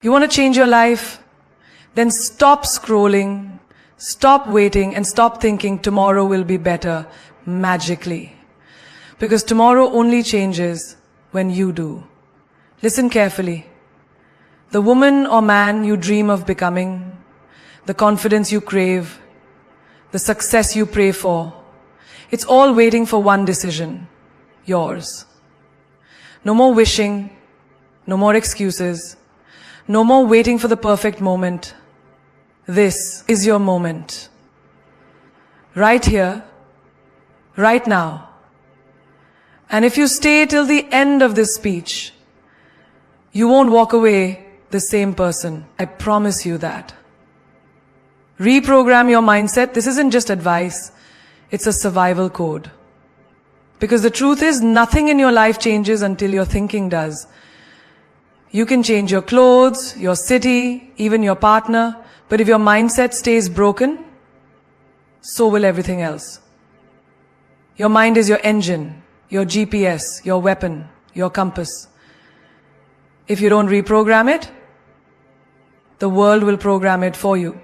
You want to change your life? Then stop scrolling, stop waiting, and stop thinking tomorrow will be better magically. Because tomorrow only changes when you do. Listen carefully. The woman or man you dream of becoming, the confidence you crave, the success you pray for, it's all waiting for one decision, yours. No more wishing, no more excuses, no more waiting for the perfect moment. This is your moment. Right here, right now. And if you stay till the end of this speech, you won't walk away the same person. I promise you that. Reprogram your mindset. This isn't just advice. It's a survival code. Because the truth is, nothing in your life changes until your thinking does. You can change your clothes, your city, even your partner, but if your mindset stays broken, so will everything else. Your mind is your engine, your GPS, your weapon, your compass. If you don't reprogram it, the world will program it for you.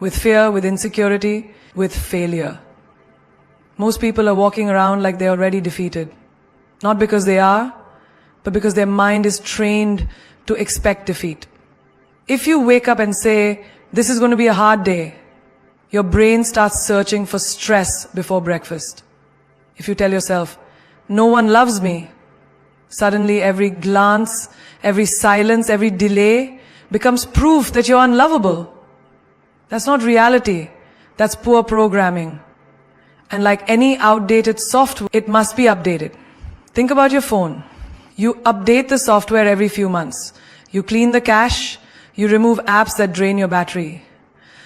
With fear, with insecurity, with failure. Most people are walking around like they're already defeated. Not because they are, but because their mind is trained to expect defeat. If you wake up and say, this is going to be a hard day, your brain starts searching for stress before breakfast. If you tell yourself, no one loves me, suddenly every glance, every silence, every delay becomes proof that you're unlovable. That's not reality. That's poor programming. And like any outdated software, it must be updated. Think about your phone. You update the software every few months. You clean the cache. You remove apps that drain your battery.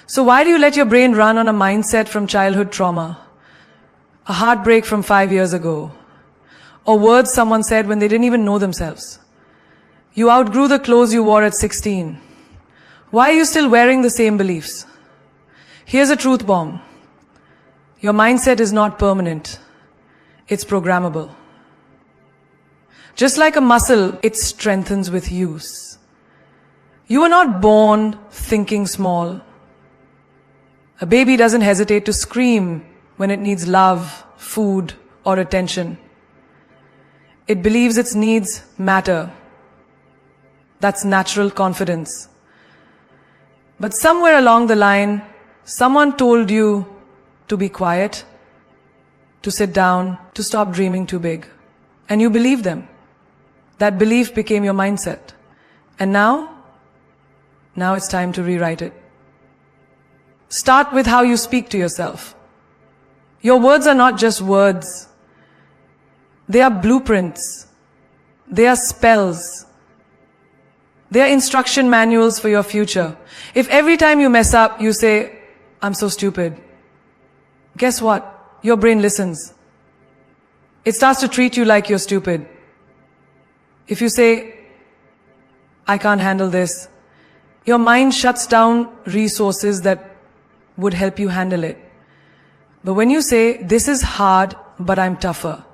So why do you let your brain run on a mindset from childhood trauma? A heartbreak from 5 years ago? Or words someone said when they didn't even know themselves? You outgrew the clothes you wore at 16. Why are you still wearing the same beliefs? Here's a truth bomb. Your mindset is not permanent. It's programmable. Just like a muscle, it strengthens with use. You were not born thinking small. A baby doesn't hesitate to scream when it needs love, food, or attention. It believes its needs matter. That's natural confidence. But somewhere along the line, someone told you to be quiet, to sit down, to stop dreaming too big. And you believed them. That belief became your mindset. And now it's time to rewrite it. Start with how you speak to yourself. Your words are not just words. They are blueprints. They are spells. They are instruction manuals for your future. If every time you mess up, you say, I'm so stupid, guess what? Your brain listens. It starts to treat you like you're stupid. If you say, I can't handle this, your mind shuts down resources that would help you handle it. But when you say, this is hard, but I'm tougher,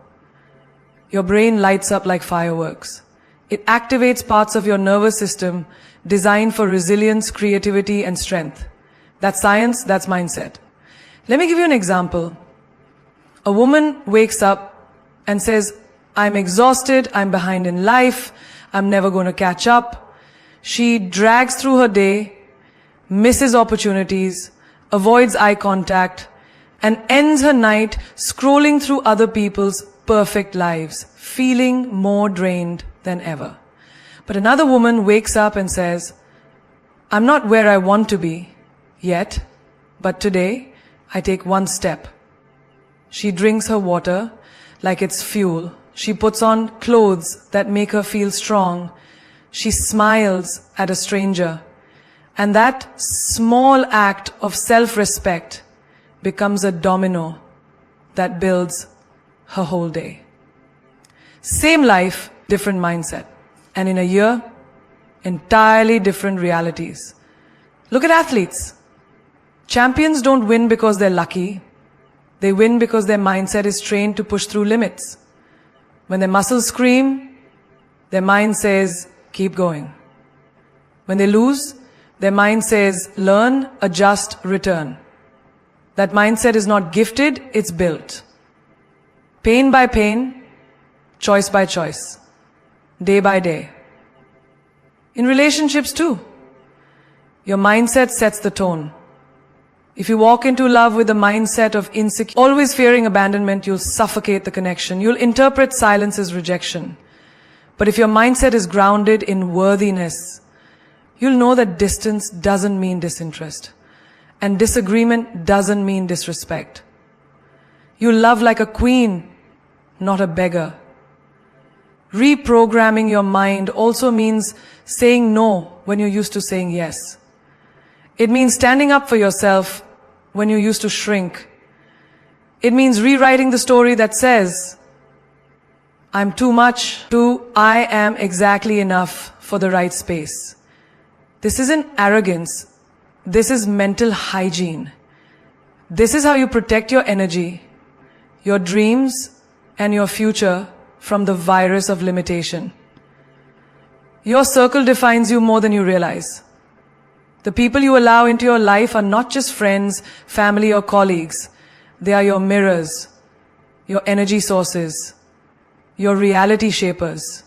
your brain lights up like fireworks. It activates parts of your nervous system designed for resilience, creativity, and strength. That's science, that's mindset. Let me give you an example. A woman wakes up and says, I'm exhausted, I'm behind in life, I'm never going to catch up. She drags through her day, misses opportunities, avoids eye contact, and ends her night scrolling through other people's perfect lives, feeling more drained than ever. But another woman wakes up and says, I'm not where I want to be yet, but today I take one step. She drinks her water like it's fuel. She puts on clothes that make her feel strong. She smiles at a stranger. And that small act of self-respect becomes a domino that builds her whole day. Same life, different mindset. And in a year, entirely different realities. Look at athletes. Champions don't win because they're lucky. They win because their mindset is trained to push through limits. When their muscles scream, their mind says, keep going. When they lose, their mind says, learn, adjust, return. That mindset is not gifted, it's built. Pain by pain, choice by choice, day by day. In relationships too, your mindset sets the tone. If you walk into love with a mindset of insecurity, always fearing abandonment, you'll suffocate the connection. You'll interpret silence as rejection. But if your mindset is grounded in worthiness, you'll know that distance doesn't mean disinterest. And disagreement doesn't mean disrespect. You love like a queen, not a beggar. Reprogramming your mind also means saying no when you're used to saying yes. It means standing up for yourself when you used to shrink. It means rewriting the story that says, I'm too much, to I am exactly enough for the right space. This isn't arrogance. This is mental hygiene. This is how you protect your energy, your dreams, and your future from the virus of limitation. Your circle defines you more than you realize. The people you allow into your life are not just friends, family, or colleagues. They are your mirrors, your energy sources, your reality shapers.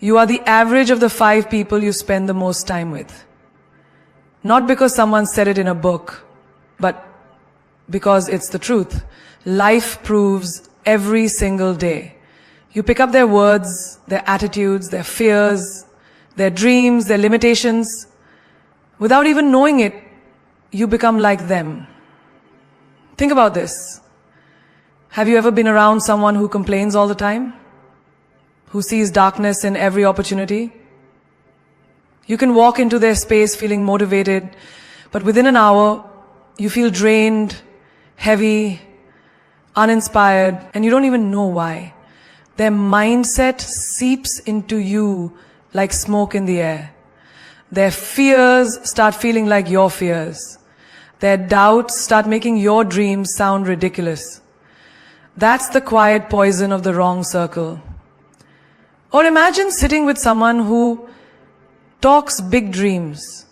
You are the average of the 5 people you spend the most time with. Not because someone said it in a book, but because it's the truth. Life proves every single day. You pick up their words, their attitudes, their fears, their dreams, their limitations. Without even knowing it, you become like them. Think about this. Have you ever been around someone who complains all the time? Who sees darkness in every opportunity? You can walk into their space feeling motivated, but within an hour, you feel drained, heavy, uninspired, and you don't even know why. Their mindset seeps into you like smoke in the air. Their fears start feeling like your fears. Their doubts start making your dreams sound ridiculous. That's the quiet poison of the wrong circle. Or imagine sitting with someone who talks big dreams,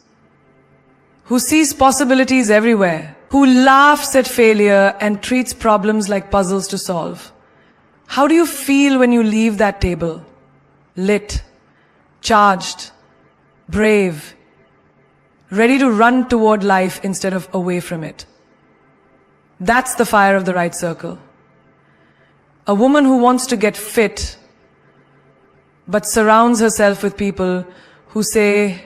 who sees possibilities everywhere, who laughs at failure and treats problems like puzzles to solve. How do you feel when you leave that table? Lit, charged, brave, ready to run toward life instead of away from it. That's the fire of the right circle. A woman who wants to get fit, but surrounds herself with people who say,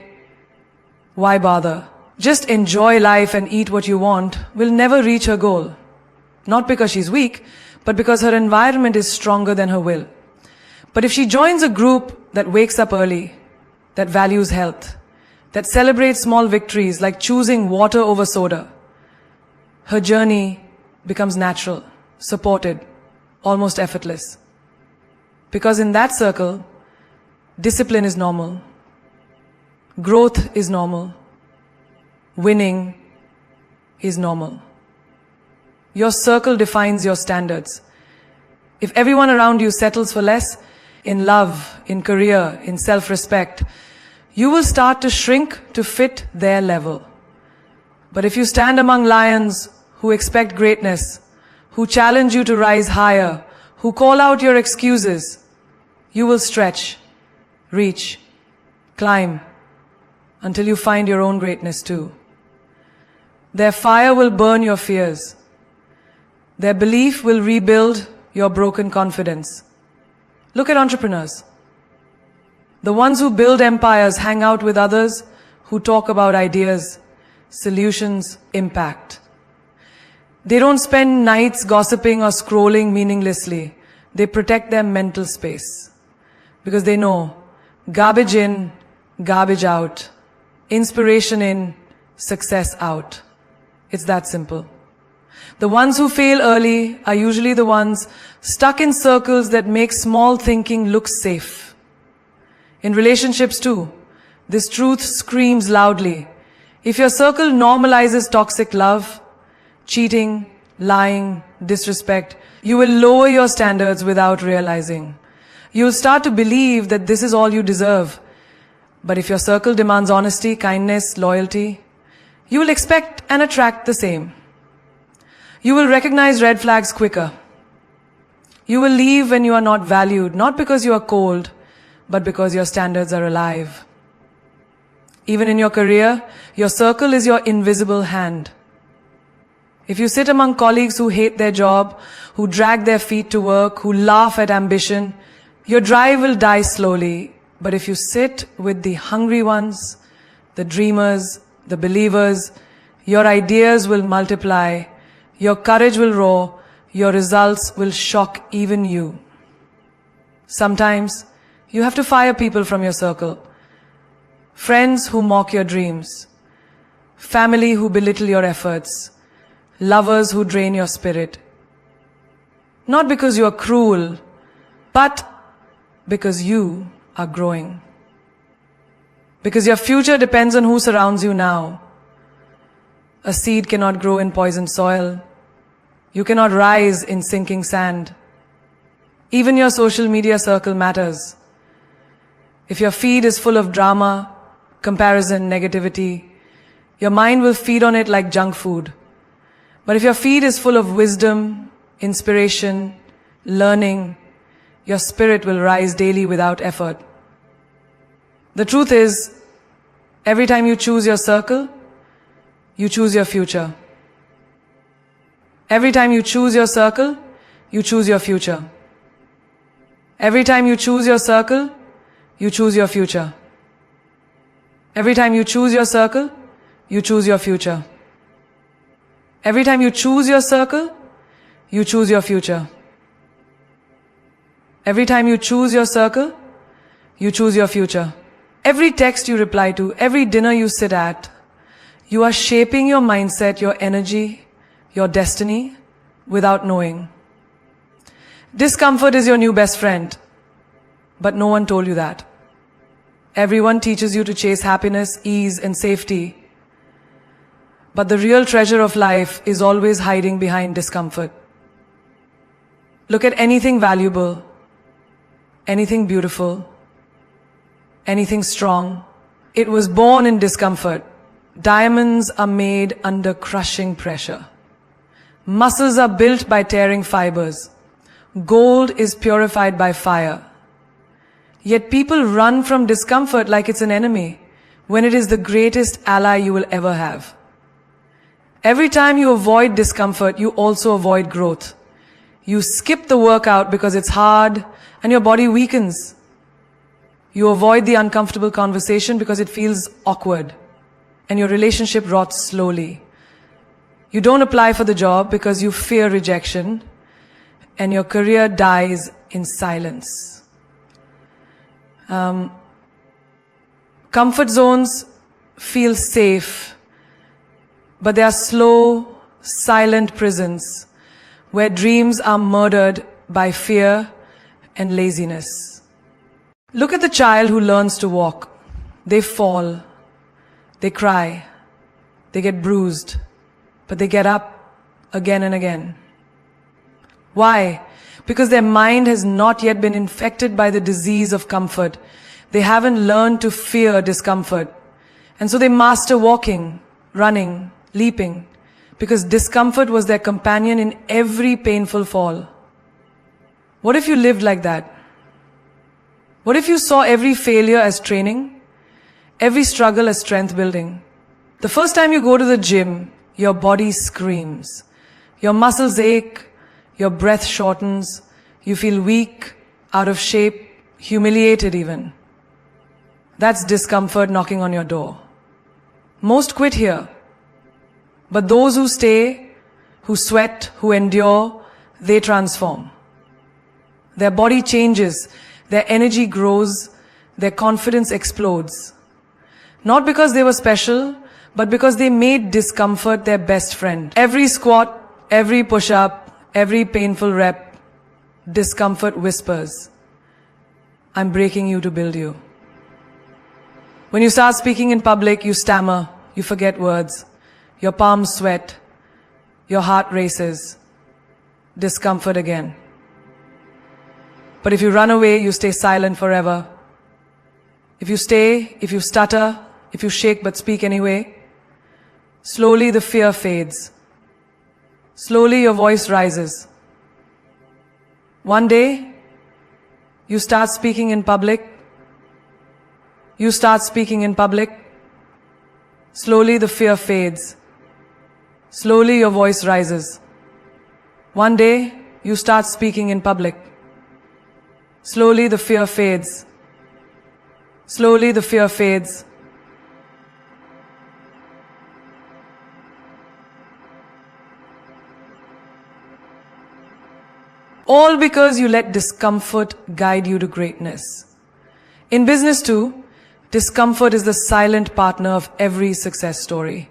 why bother? Just enjoy life and eat what you want, will never reach her goal. Not because she's weak, but because her environment is stronger than her will. But if she joins a group that wakes up early, that values health, that celebrates small victories like choosing water over soda, her journey becomes natural, supported, almost effortless. Because in that circle, discipline is normal, growth is normal, winning is normal. Your circle defines your standards. If everyone around you settles for less, in love, in career, in self-respect, you will start to shrink to fit their level. But if you stand among lions who expect greatness, who challenge you to rise higher, who call out your excuses, you will stretch, reach, climb, until you find your own greatness too. Their fire will burn your fears. Their belief will rebuild your broken confidence. Look at entrepreneurs. The ones who build empires hang out with others who talk about ideas, solutions, impact. They don't spend nights gossiping or scrolling meaninglessly. They protect their mental space. Because they know, garbage in, garbage out. Inspiration in, success out. It's that simple. The ones who fail early are usually the ones stuck in circles that make small thinking look safe. In relationships too, this truth screams loudly. If your circle normalizes toxic love, cheating, lying, disrespect, you will lower your standards without realizing. You will start to believe that this is all you deserve. But if your circle demands honesty, kindness, loyalty, you will expect and attract the same. You will recognize red flags quicker. You will leave when you are not valued, not because you are cold, but because your standards are alive. Even in your career, your circle is your invisible hand. If you sit among colleagues who hate their job, who drag their feet to work, who laugh at ambition, your drive will die slowly. But if you sit with the hungry ones, the dreamers, the believers, your ideas will multiply, your courage will roar, your results will shock even you. Sometimes you have to fire people from your circle. Friends who mock your dreams, family who belittle your efforts, lovers who drain your spirit. Not because you are cruel, but because you are growing. Because your future depends on who surrounds you now. A seed cannot grow in poisoned soil. You cannot rise in sinking sand. Even your social media circle matters. If your feed is full of drama, comparison, negativity, your mind will feed on it like junk food. But if your feed is full of wisdom, inspiration, learning, your spirit will rise daily without effort. The truth is, every time you choose your circle, you choose your future. Every time you choose your circle, you choose your future. Every time you choose your circle, you choose your future. Every time you choose your circle, you choose your future. Every time you choose your circle, you choose your future. Every time you choose your circle, you choose your future. Every text you reply to, every dinner you sit at, you are shaping your mindset, your energy, your destiny without knowing. Discomfort is your new best friend, but no one told you that. Everyone teaches you to chase happiness, ease, and safety. But the real treasure of life is always hiding behind discomfort. Look at anything valuable, anything beautiful, anything strong. It was born in discomfort. Diamonds are made under crushing pressure. Muscles are built by tearing fibers. Gold is purified by fire. Yet people run from discomfort like it's an enemy, when it is the greatest ally you will ever have. Every time you avoid discomfort, you also avoid growth. You skip the workout because it's hard and your body weakens. You avoid the uncomfortable conversation because it feels awkward, and your relationship rots slowly. You don't apply for the job because you fear rejection, and your career dies in silence. Comfort zones feel safe, but they are slow, silent prisons where dreams are murdered by fear and laziness. Look at the child who learns to walk. They fall, they cry, they get bruised, but they get up again and again. Why? Because their mind has not yet been infected by the disease of comfort. They haven't learned to fear discomfort. And so they master walking, running, leaping, because discomfort was their companion in every painful fall. What if you lived like that? What if you saw every failure as training, every struggle as strength building? The first time you go to the gym, your body screams. Your muscles ache, your breath shortens, you feel weak, out of shape, humiliated even. That's discomfort knocking on your door. Most quit here. But those who stay, who sweat, who endure, they transform. Their body changes, their energy grows, their confidence explodes. Not because they were special, but because they made discomfort their best friend. Every squat, every push-up, every painful rep, discomfort whispers, I'm breaking you to build you. When you start speaking in public, you stammer, you forget words, your palms sweat, your heart races, discomfort again. But if you run away, you stay silent forever. if you stay, if you stutter, if you shake but speak anyway, slowly the fear fades. Slowly your voice rises. One day, you start speaking in public. You start speaking in public. Slowly the fear fades. Slowly your voice rises. One day, you start speaking in public. Slowly the fear fades. Slowly the fear fades. All because you let discomfort guide you to greatness. In business too, discomfort is the silent partner of every success story.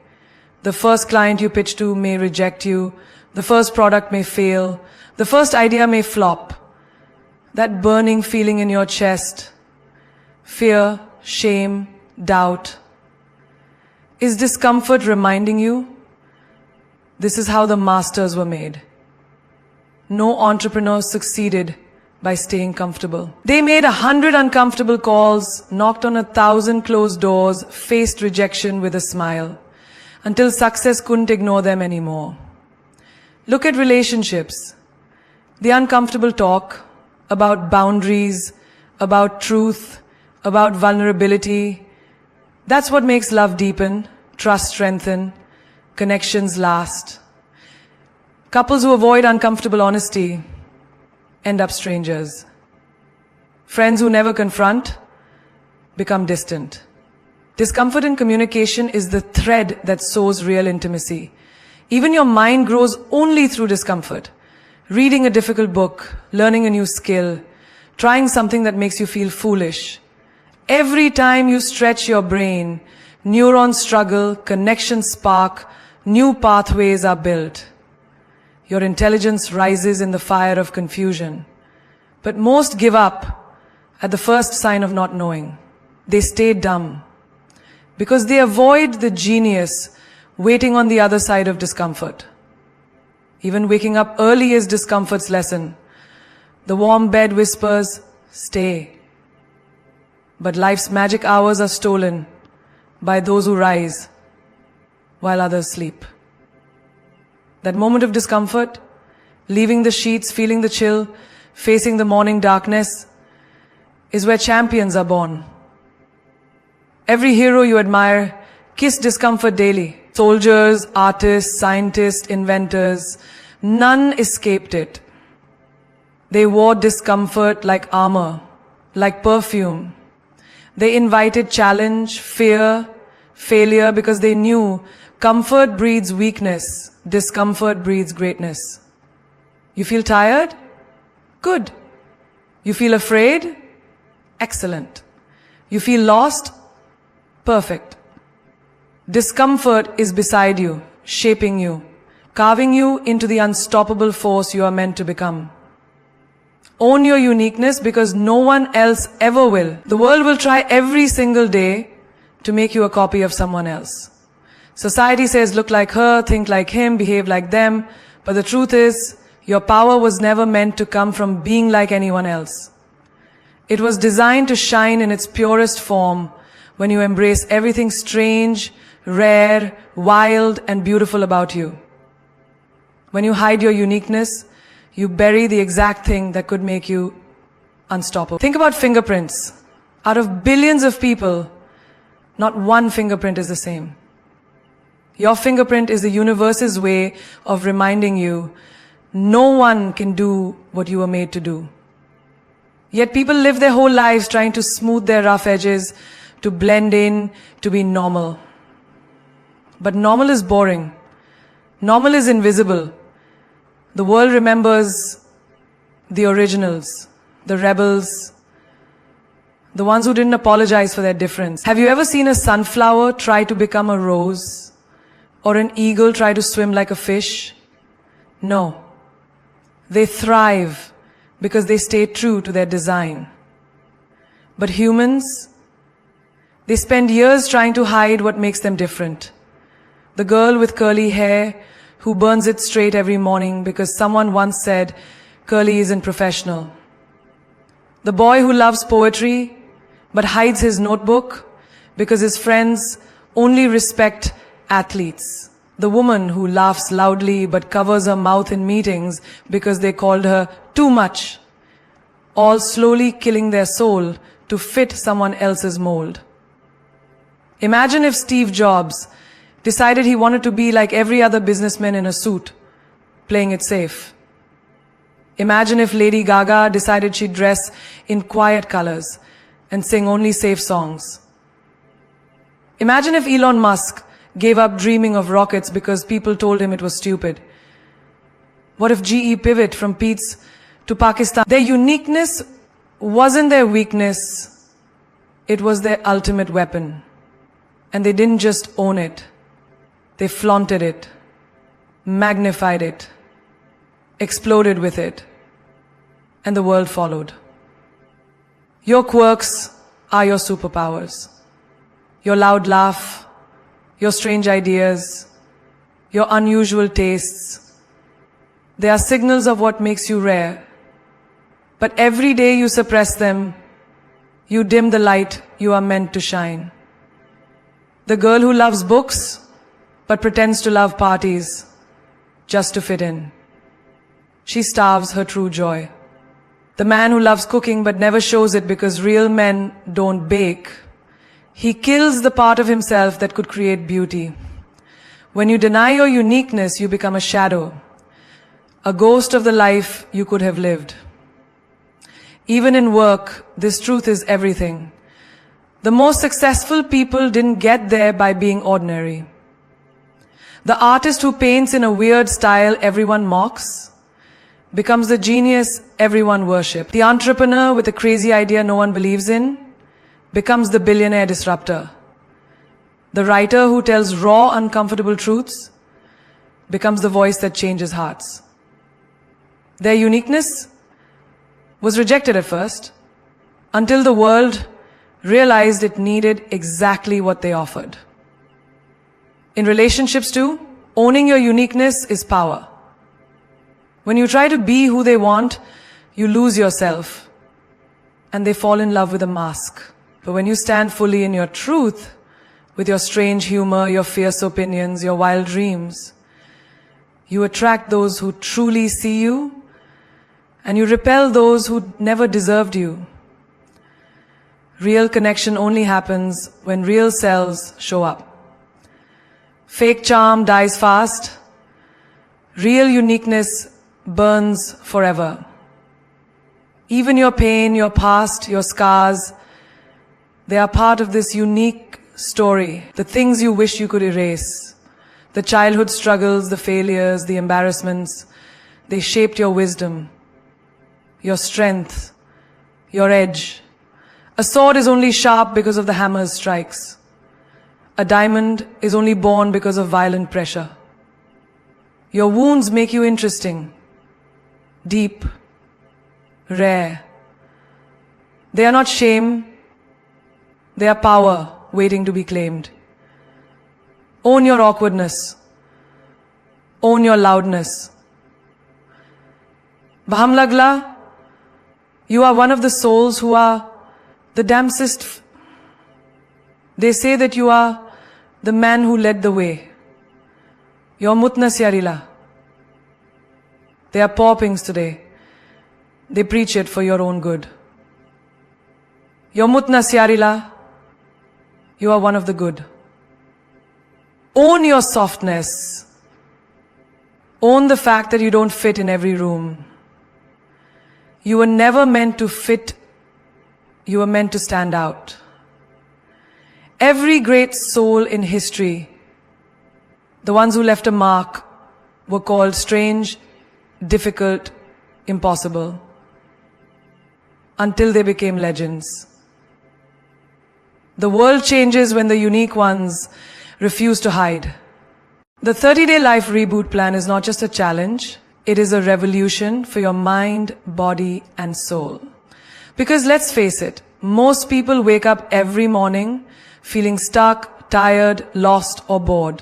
The first client you pitch to may reject you. The first product may fail. The first idea may flop. That burning feeling in your chest, fear, shame, doubt. Is discomfort reminding you? This is how the masters were made. No entrepreneur succeeded by staying comfortable. They made 100 uncomfortable calls, knocked on 1,000 closed doors, faced rejection with a smile, until success couldn't ignore them anymore. Look at relationships. The uncomfortable talk about boundaries, about truth, about vulnerability. That's what makes love deepen, trust strengthen, connections last. Couples who avoid uncomfortable honesty end up strangers. Friends who never confront become distant. Discomfort in communication is the thread that sows real intimacy. Even your mind grows only through discomfort. Reading a difficult book, learning a new skill, trying something that makes you feel foolish. Every time you stretch your brain, neurons struggle, connections spark, new pathways are built. Your intelligence rises in the fire of confusion. But most give up at the first sign of not knowing. They stay dumb because they avoid the genius waiting on the other side of discomfort. Even waking up early is discomfort's lesson. The warm bed whispers, stay. But life's magic hours are stolen by those who rise while others sleep. That moment of discomfort, leaving the sheets, feeling the chill, facing the morning darkness, is where champions are born. Every hero you admire kissed discomfort daily. Soldiers, artists, scientists, inventors, none escaped it. They wore discomfort like armor, like perfume. They invited challenge, fear, failure because they knew comfort breeds weakness. Discomfort breeds greatness. You feel tired? Good. You feel afraid? Excellent. You feel lost? Perfect. Discomfort is beside you, shaping you, carving you into the unstoppable force you are meant to become. Own your uniqueness because no one else ever will. The world will try every single day to make you a copy of someone else. Society says look like her, think like him, behave like them, but the truth is your power was never meant to come from being like anyone else. It was designed to shine in its purest form when you embrace everything strange, rare, wild, and beautiful about you. When you hide your uniqueness, you bury the exact thing that could make you unstoppable. Think about fingerprints. Out of billions of people, not one fingerprint is the same. Your fingerprint is the universe's way of reminding you no one can do what you were made to do. Yet people live their whole lives trying to smooth their rough edges, to blend in, to be normal. But normal is boring. Normal is invisible. The world remembers the originals, the rebels, the ones who didn't apologize for their difference. Have you ever seen a sunflower try to become a rose? Or an eagle try to swim like a fish? No. They thrive because they stay true to their design. But humans, they spend years trying to hide what makes them different. The girl with curly hair who burns it straight every morning because someone once said curly isn't professional. The boy who loves poetry but hides his notebook because his friends only respect athletes. The woman who laughs loudly but covers her mouth in meetings because they called her too much, all slowly killing their soul to fit someone else's mold. Imagine if Steve Jobs decided he wanted to be like every other businessman in a suit, playing it safe. Imagine if Lady Gaga decided she'd dress in quiet colors and sing only safe songs. Imagine if Elon Musk gave up dreaming of rockets because people told him it was stupid. What if GE pivot from Pete's to Pakistan? Their uniqueness wasn't their weakness, it was their ultimate weapon. And they didn't just own it, they flaunted it, magnified it, exploded with it, and the world followed. Your quirks are your superpowers. Your loud laugh, your strange ideas, your unusual tastes. They are signals of what makes you rare. But every day you suppress them, you dim the light you are meant to shine. The girl who loves books but pretends to love parties just to fit in. She starves her true joy. The man who loves cooking but never shows it because real men don't bake. He kills the part of himself that could create beauty. When you deny your uniqueness, you become a shadow, a ghost of the life you could have lived. Even in work, this truth is everything. The most successful people didn't get there by being ordinary. The artist who paints in a weird style everyone mocks becomes the genius everyone worships. The entrepreneur with a crazy idea no one believes in becomes the billionaire disruptor. The writer who tells raw, uncomfortable truths becomes the voice that changes hearts. Their uniqueness was rejected at first, until the world realized it needed exactly what they offered. In relationships too, owning your uniqueness is power. When you try to be who they want, you lose yourself, and they fall in love with a mask. But when you stand fully in your truth, with your strange humor, your fierce opinions, your wild dreams, you attract those who truly see you, and you repel those who never deserved you. Real connection only happens when real selves show up. Fake charm dies fast. Real uniqueness burns forever. Even your pain, your past, your scars, they are part of this unique story. The things you wish you could erase. The childhood struggles, the failures, the embarrassments, they shaped your wisdom, your strength, your edge. A sword is only sharp because of the hammer's strikes. A diamond is only born because of violent pressure. Your wounds make you interesting, deep, rare. They are not shame, they are power waiting to be claimed. Own your awkwardness. Own your loudness. Baham lagla, you are one of the souls who are the damnedest. They say that you are the man who led the way. Your mutna syarila. They are paupings today. They preach it for your own good. Your mutna syarila, you are one of the good. Own your softness. Own the fact that you don't fit in every room. You were never meant to fit, you were meant to stand out. Every great soul in history, the ones who left a mark, were called strange, difficult, impossible, until they became legends. The world changes when the unique ones refuse to hide. The 30-day life reboot plan is not just a challenge, it is a revolution for your mind, body, and soul. Because let's face it, most people wake up every morning feeling stuck, tired, lost, or bored.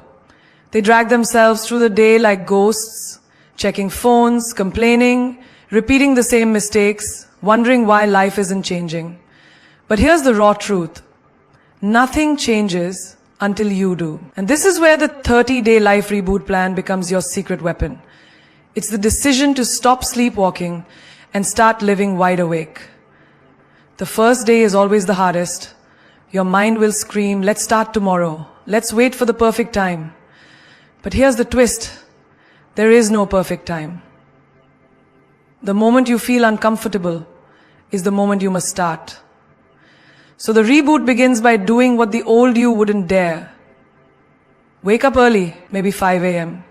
They drag themselves through the day like ghosts, checking phones, complaining, repeating the same mistakes, wondering why life isn't changing. But here's the raw truth. Nothing changes until you do. And this is where the 30-day life reboot plan becomes your secret weapon. It's the decision to stop sleepwalking and start living wide awake. The first day is always the hardest. Your mind will scream, let's start tomorrow. Let's wait for the perfect time. But here's the twist. There is no perfect time. The moment you feel uncomfortable is the moment you must start. So the reboot begins by doing what the old you wouldn't dare. Wake up early, maybe 5 a.m.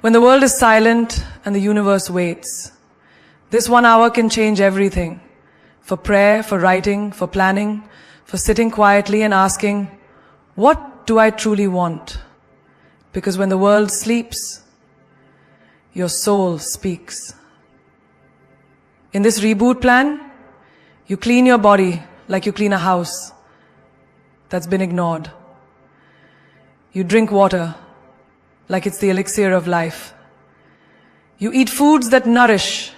When the world is silent and the universe waits. This 1 hour can change everything. For prayer, for writing, for planning, for sitting quietly and asking, what do I truly want? Because when the world sleeps, your soul speaks. In this reboot plan, you clean your body like you clean a house that's been ignored. You drink water like it's the elixir of life. You eat foods that nourish,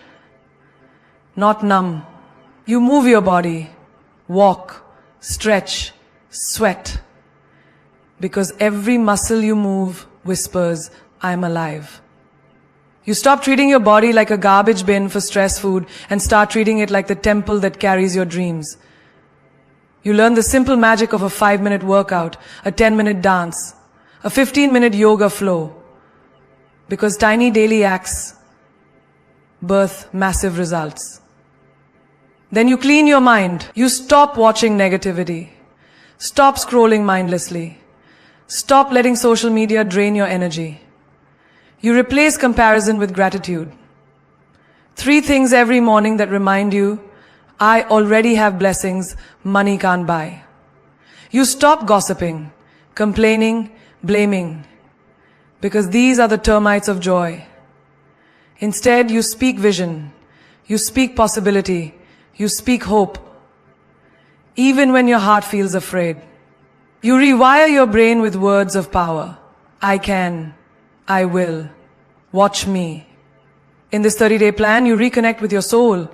not numb. You move your body, walk, stretch, sweat. Because every muscle you move whispers, I'm alive. You stop treating your body like a garbage bin for stress food and start treating it like the temple that carries your dreams. You learn the simple magic of a 5-minute workout, a 10-minute dance, a 15-minute yoga flow. Because tiny daily acts birth massive results. Then you clean your mind. You stop watching negativity. Stop scrolling mindlessly. Stop letting social media drain your energy. You replace comparison with gratitude. 3 things every morning that remind you, I already have blessings money can't buy. You stop gossiping, complaining, blaming, because these are the termites of joy. Instead, you speak vision. You speak possibility. You speak hope. Even when your heart feels afraid. You rewire your brain with words of power. I can. I will. Watch me. In this 30-day plan, you reconnect with your soul.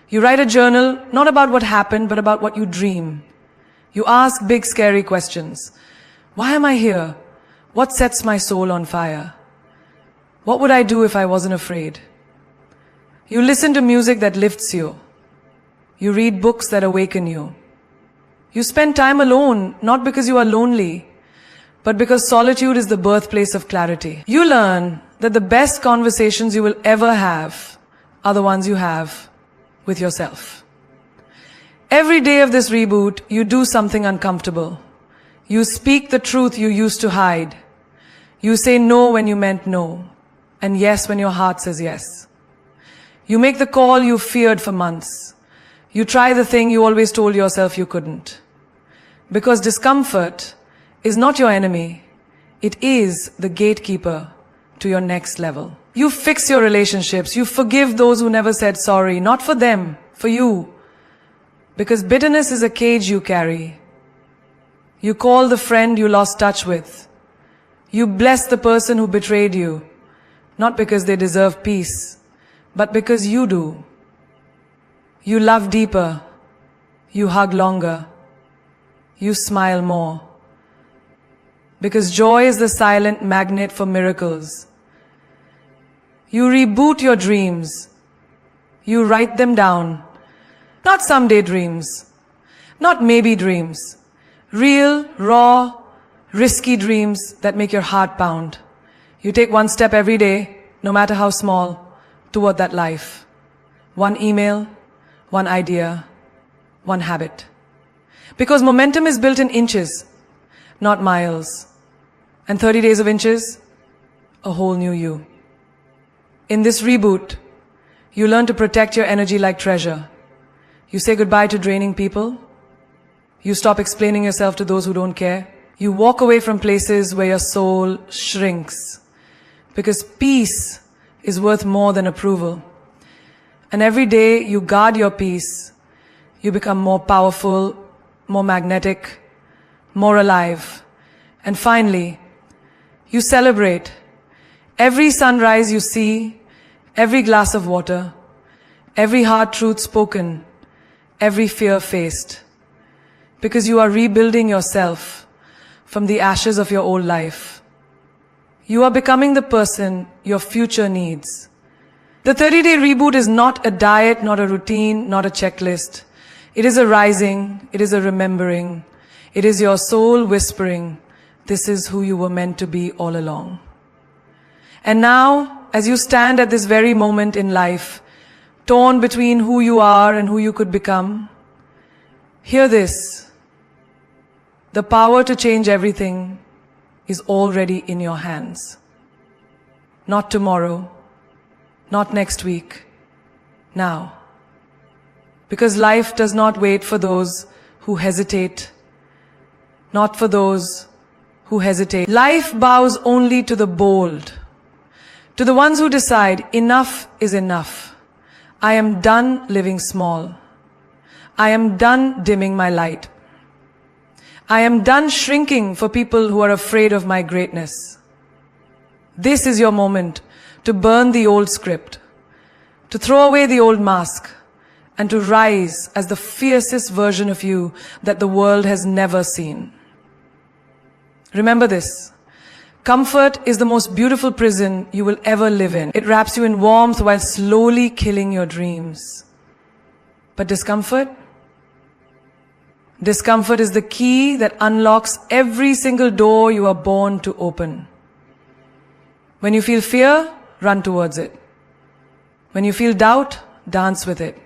You write a journal, not about what happened, but about what you dream. You ask big, scary questions. Why am I here? What sets my soul on fire? What would I do if I wasn't afraid? You listen to music that lifts you. You read books that awaken you. You spend time alone, not because you are lonely, but because solitude is the birthplace of clarity. You learn that the best conversations you will ever have are the ones you have with yourself. Every day of this reboot, you do something uncomfortable. You speak the truth you used to hide. You say no when you meant no, and yes when your heart says yes. You make the call you feared for months. You try the thing you always told yourself you couldn't. Because discomfort is not your enemy. It is the gatekeeper to your next level. You fix your relationships. You forgive those who never said sorry. Not for them, for you. Because bitterness is a cage you carry. You call the friend you lost touch with. You bless the person who betrayed you. Not because they deserve peace, but because you do. You love deeper. You hug longer. You smile more. Because joy is the silent magnet for miracles. You reboot your dreams. You write them down. Not someday dreams. Not maybe dreams. Real, raw, risky dreams that make your heart pound. You take one step every day, no matter how small, toward that life. One email, one idea, one habit. Because momentum is built in inches, not miles. And 30 days of inches, a whole new you. In this reboot, you learn to protect your energy like treasure. You say goodbye to draining people. You stop explaining yourself to those who don't care. You walk away from places where your soul shrinks. Because peace is worth more than approval. And every day you guard your peace, you become more powerful, more magnetic, more alive. And finally, you celebrate. Every sunrise you see, every glass of water, every hard truth spoken, every fear faced, because you are rebuilding yourself from the ashes of your old life. You are becoming the person your future needs. The 30-day reboot is not a diet, not a routine, not a checklist. It is a rising, it is a remembering, it is your soul whispering, this is who you were meant to be all along. And now, as you stand at this very moment in life, torn between who you are and who you could become, hear this. The power to change everything is already in your hands. Not tomorrow, not next week, now. Because life does not wait for those who hesitate, not for those who hesitate. Life bows only to the bold, to the ones who decide enough is enough. I am done living small. I am done dimming my light. I am done shrinking for people who are afraid of my greatness. This is your moment to burn the old script, to throw away the old mask, and to rise as the fiercest version of you that the world has never seen. Remember this. Comfort is the most beautiful prison you will ever live in. It wraps you in warmth while slowly killing your dreams. But discomfort? Discomfort is the key that unlocks every single door you are born to open. When you feel fear, run towards it. When you feel doubt, dance with it.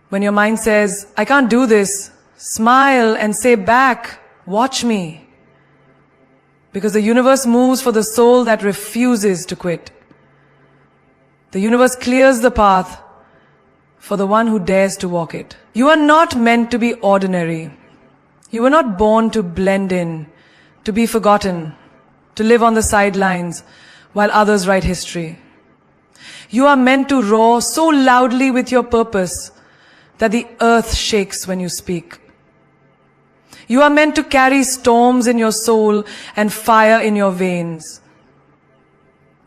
When your mind says, I can't do this, smile and say back, watch me. Because the universe moves for the soul that refuses to quit. The universe clears the path for the one who dares to walk it. You are not meant to be ordinary. You were not born to blend in, to be forgotten, to live on the sidelines while others write history. You are meant to roar so loudly with your purpose that the earth shakes when you speak. You are meant to carry storms in your soul and fire in your veins.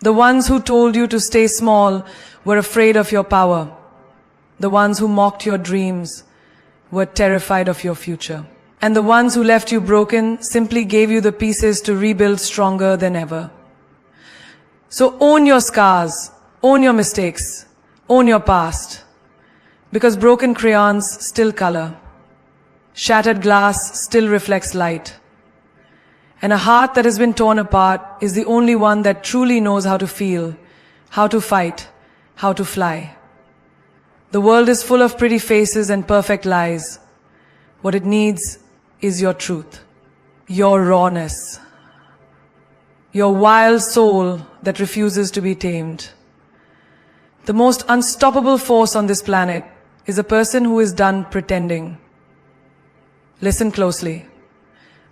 The ones who told you to stay small were afraid of your power. The ones who mocked your dreams were terrified of your future. And the ones who left you broken simply gave you the pieces to rebuild stronger than ever. So own your scars, own your mistakes, own your past. Because broken crayons still color. Shattered glass still reflects light. And a heart that has been torn apart is the only one that truly knows how to feel, how to fight, how to fly. The world is full of pretty faces and perfect lies. What it needs is your truth, your rawness, your wild soul that refuses to be tamed. The most unstoppable force on this planet is a person who is done pretending. Listen closely.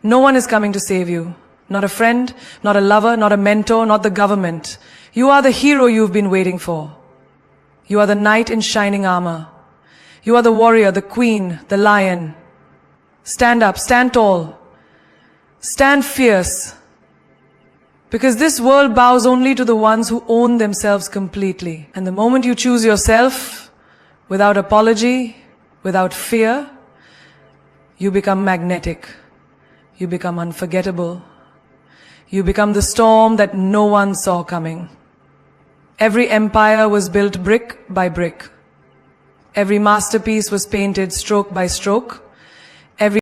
No one is coming to save you. Not a friend, not a lover, not a mentor, not the government. You are the hero you've been waiting for. You are the knight in shining armor. You are the warrior, the queen, the lion. Stand up, stand tall. Stand fierce. Because this world bows only to the ones who own themselves completely. And the moment you choose yourself, without apology, without fear, you become magnetic. You become unforgettable. You become the storm that no one saw coming. Every empire was built brick by brick. Every masterpiece was painted stroke by stroke.